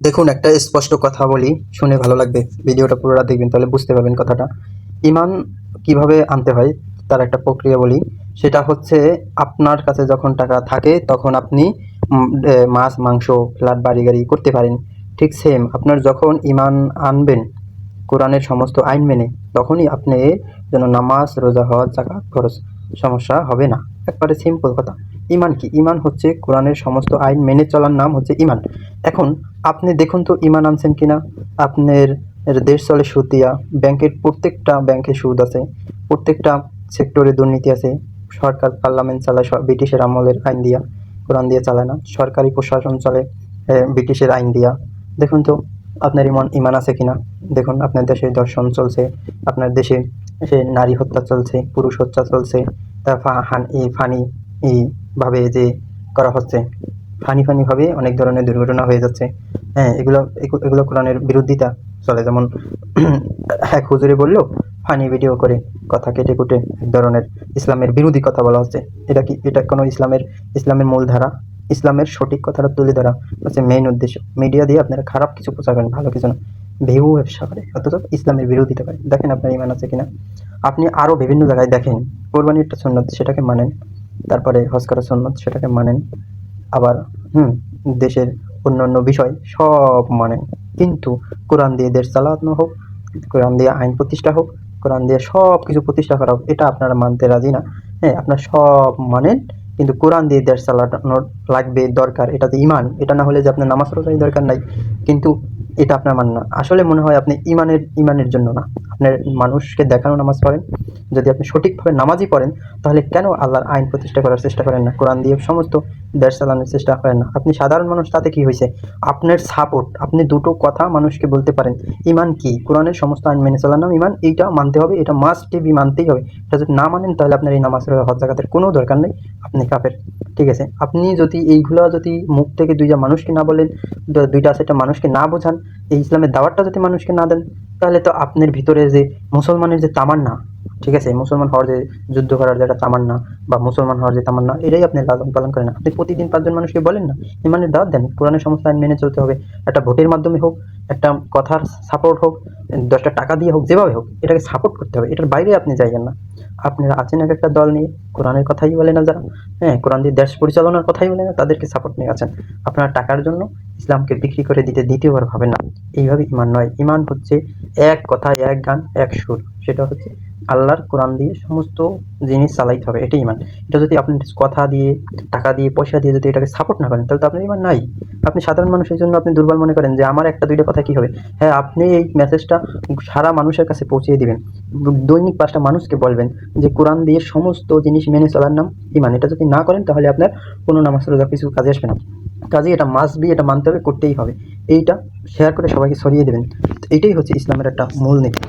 দেখুন, একটা স্পষ্ট কথা বলি, শুনে ভালো লাগবে। ভিডিওটা পুরোটা দেখবেন, তাহলে বুঝতে পারবেন কথাটা। ঈমান কিভাবে আনতে হয় তার একটা প্রক্রিয়া বলি। সেটা হচ্ছে, আপনার কাছে যখন টাকা থাকে তখন আপনি মাছ, মাংস, ফ্ল্যাট, বাড়ি-গাড়ি করতে পারেন। ঠিক সেম আপনার যখন ঈমান আনবেন কোরআনের সমস্ত আইন মেনে, তখনই আপনি যেন নামাজ, রোজা, হজ, যাকাত খরচ সমস্যা হবে না। একবারে সিম্পল কথা। ঈমান কি? ঈমান হচ্ছে কোরআনের সমস্ত আইন মেনে চলার নাম হচ্ছে ঈমান। এখন আপনি দেখুন তো ঈমান আনছেন কিনা। আপনার দেশ চলে সুদ দিয়া। ব্যাংকের প্রত্যেকটা ব্যাংকে সুদ আছে, প্রত্যেকটা সেক্টরে দুর্নীতি আছে। সরকার পার্লামেন্ট চালায় ব্রিটিশের আমলের আইন দিয়া, কোরআন দিয়ে চালায় না। সরকারি প্রশাসন চলে ব্রিটিশের আইন দিয়া। দেখুন তো আপনার ঈমান আছে কিনা। দেখুন, আপনার দেশে ধর্ষণ চলছে, আপনার দেশে নারী হত্যা চলছে, পুরুষ হত্যা চলছে। ফানি ভাবে যে করা হচ্ছে, ফানি ভাবে অনেক ধরনের দুর্ঘটনা হয়ে যাচ্ছে। হ্যাঁ, এগুলো কোরআনের বিরোধিতা চলে। যেমন এক হুজুরে বলল, ফানি ভিডিও করে কথা কেটে কুটে এক ধরনের ইসলামের বিরোধী কথা বলা হচ্ছে। এটা কি? এটা কোনো ইসলামের মূল ধারা, ইসলামের সঠিক কথাটা তুলে ধরা হচ্ছে মেইন উদ্দেশ্য। মিডিয়া দিয়ে আপনারা খারাপ কিছু প্রচার করেন, ভালো কিছু না। ভিউ ব্যবসা করে, অথচ ইসলামের বিরোধিতা করে। দেখেন আপনার ঈমান আছে কিনা। আপনি আরও বিভিন্ন জায়গায় দেখেন, কোরবানির একটা সুন্নত, সেটাকে মানেন। তারপরে হজ করা সুন্নত, সেটাকে মানেন। আবার দেশের অন্যান্য বিষয় সব মানেন। কিন্তু কোরআন দিয়ে দেশ চালানো হোক, কোরআন দিয়ে আইন প্রতিষ্ঠা হোক, কোরআন দিয়ে সব কিছু প্রতিষ্ঠা করা হোক, এটা আপনারা মানতে রাজি না। হ্যাঁ, আপনার সব মানেন, কিন্তু কোরআন দিয়ে দেশ চালানোর লাগবে, দরকার। এটা তো ঈমান। এটা না হলে যে আপনার নামাজ রোজার দরকার নাই, কিন্তু এটা আপনার মান না। আসলে মনে হয় আপনি ঈমানের জন্য না, আপনার মানুষকে দেখানো নামাজ পড়েন। যদি আপনি সঠিকভাবে নামাজই পড়েন, তাহলে কেন আল্লাহর আইন প্রতিষ্ঠা করার চেষ্টা করেন না? কোরআন দিয়ে সমস্ত দেশ চালানোর চেষ্টা করেন না? আপনি সাধারণ মানুষ, তাতে কি হয়েছে? আপনার সাপোর্ট, আপনি দুটো কথা মানুষকে বলতে পারেন। ঈমান কি? কোরআনের সমস্ত আইন মেনে চলার নাম ঈমান। এইটা মানতে হবে, এটা মাস্ট বি, মানতেই হবে। এটা যদি না মানেন, তাহলে আপনার এই নামাজ, রোজা, হজ, যাকাতের কোনো দরকার নেই। আপনি কাফের। ঠিক আছে? আপনি যদি এইগুলা যদি মুখ থেকে দুইটা মানুষকে না বলেন, দুইটা আছে, এটা মানুষকে না বোঝান, এই ইসলামের দাওয়াতটা যদি মানুষকে না দেন, তাহলে তো আপনার ভিতরে যে মুসলমানের যে তামান্না, ঠিক আছে, মুসলমান হওয়ার যে, যুদ্ধ করার যে একটা তামান্না, বা মুসলমান হওয়ার যে তামান্না, এটাই আপনি লালন পালন করেন না। আপনি প্রতিদিন 5 জন মানুষকে বলেন না, ঈমানের দাওয়াত দেন, কোরআনের সমস্ত আইন মেনে চলতে হবে। একটা ভোটের মাধ্যমে হোক, একটা কথার সাপোর্ট হোক, 10টা টাকা দিয়ে হোক, যেভাবে হোক এটাকে সাপোর্ট করতে হবে। এটার বাইরে আপনি যাইয়েন না। আপনারা আছেন এক একটা দল নিয়ে, কোরআনের কথাই বলে না যারা, হ্যাঁ, কোরআন দিয়ে দেশ পরিচালনার কথাই বলে না, তাদেরকে সাপোর্ট নিয়ে আছেন। আপনারা টাকার জন্য ইসলামকে বিক্রি করে দিতে দ্বিতীয়বার ভাবেন না। এইভাবে ঈমান নয়। ঈমান হচ্ছে এক কথা, এক গান, এক সুর। সেটা হচ্ছে আল্লাহর কোরআন দিয়ে সমস্ত জিনিস চালাইতে হবে, এটাই ঈমান। এটা যদি আপনি কথা দিয়ে, টাকা দিয়ে, পয়সা দিয়ে যদি এটাকে সাপোর্ট না করেন, তাহলে তো আপনার ঈমান নাই। আপনি সাধারণ মানুষের জন্য আপনি দুর্বল মনে করেন যে আমার একটা দুইটা কথা কি হবে। হ্যাঁ, আপনি এই মেসেজটা সারা মানুষের কাছে পৌঁছিয়ে দিবেন। দৈনিক 5টা মানুষকে বলবেন যে কোরআন দিয়ে সমস্ত জিনিস মেনে চলার নাম ঈমান। এটা যদি না করেন, তাহলে আপনার কোনো নামাজ রোজা কিছু কাজে আসবে না। কাজেই এটা মাস্ট বি, এটা মানতে হবে, করতেই হবে। এইটা শেয়ার করে সবাইকে ছড়িয়ে দেবেন। এইটাই হচ্ছে ইসলামের একটা মূল নীতি।